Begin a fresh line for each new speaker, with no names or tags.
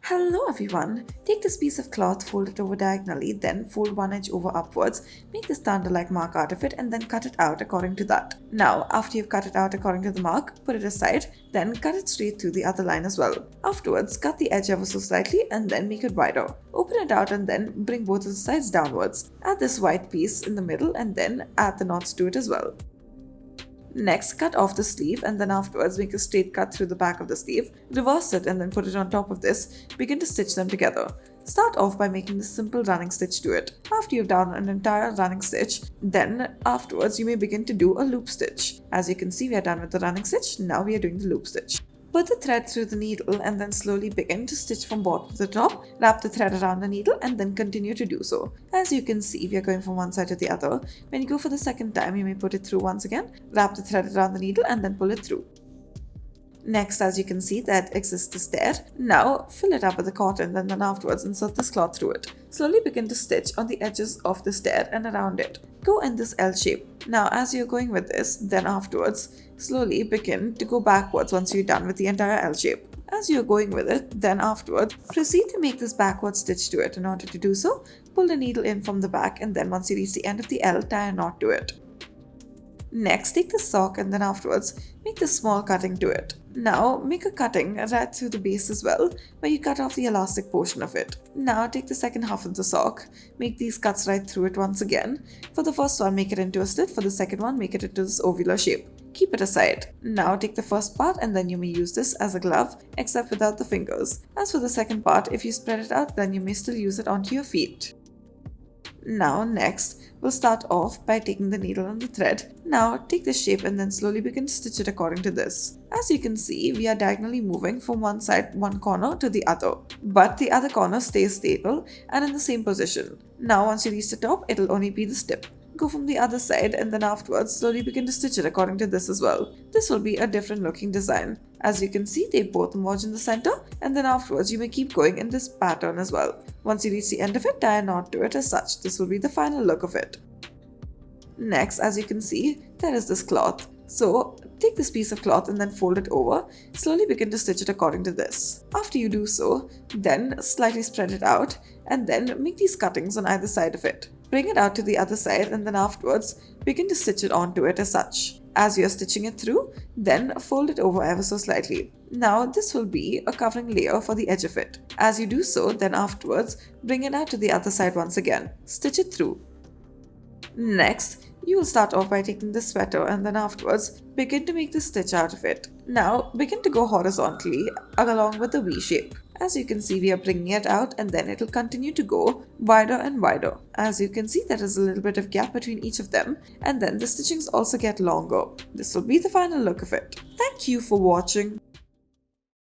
Hello everyone! Take this piece of cloth, fold it over diagonally, then fold one edge over upwards, make this thunder-like mark out of it and then cut it out according to that. Now, after you've cut it out according to the mark, put it aside, then cut it straight through the other line as well. Afterwards, cut the edge ever so slightly and then make it wider. Open it out and then bring both of the sides downwards. Add this white piece in the middle and then add the knots to it as well. Next, cut off the sleeve and then afterwards make a straight cut through the back of the sleeve, reverse it and then put it on top of this, begin to stitch them together. Start off by making this simple running stitch to it. After you've done an entire running stitch, then afterwards you may begin to do a loop stitch. As you can see, we are done with the running stitch, now we are doing the loop stitch. Put the thread through the needle and then slowly begin to stitch from bottom to the top. Wrap the thread around the needle and then continue to do so. As you can see, we are going from one side to the other. When you go for the second time, you may put it through once again. Wrap the thread around the needle and then pull it through. Next, as you can see, that exists the stair. Now, fill it up with the cotton and then afterwards insert this cloth through it. Slowly begin to stitch on the edges of the stair and around it. Go in this L shape. Now, as you're going with this, then afterwards, slowly begin to go backwards once you're done with the entire L shape. As you're going with it, then afterwards, proceed to make this backward stitch to it. In order to do so, pull the needle in from the back and then once you reach the end of the L, tie a knot to it. Next, take the sock and then afterwards, make the small cutting to it. Now, make a cutting right through the base as well, where you cut off the elastic portion of it. Now, take the second half of the sock, make these cuts right through it once again. For the first one, make it into a slit. For the second one, make it into this ovular shape. Keep it aside. Now, take the first part and then you may use this as a glove, except without the fingers. As for the second part, if you spread it out, then you may still use it onto your feet. Now, next, we'll start off by taking the needle and the thread. Now, take this shape and then slowly begin to stitch it according to this. As you can see, we are diagonally moving from one side, one corner to the other. But the other corner stays stable and in the same position. Now, once you reach the top, it'll only be this tip. Go from the other side and then afterwards slowly begin to stitch it according to this as well. This will be a different looking design. As you can see, they both merge in the center and then afterwards you may keep going in this pattern as well. Once you reach the end of it, tie a knot to it as such. This will be the final look of it. Next, as you can see, there is this cloth. So, take this piece of cloth and then fold it over. Slowly begin to stitch it according to this. After you do so, then slightly spread it out and then make these cuttings on either side of it. Bring it out to the other side and then afterwards begin to stitch it onto it as such. As you are stitching it through, then fold it over ever so slightly. Now this will be a covering layer for the edge of it. As you do so, then afterwards bring it out to the other side once again. Stitch it through. Next, you will start off by taking the sweater and then afterwards begin to make the stitch out of it. Now begin to go horizontally along with the V shape. As you can see, we are bringing it out and then it will continue to go wider and wider. As you can see, there is a little bit of gap between each of them and then the stitchings also get longer. This will be the final look of it. Thank you for watching.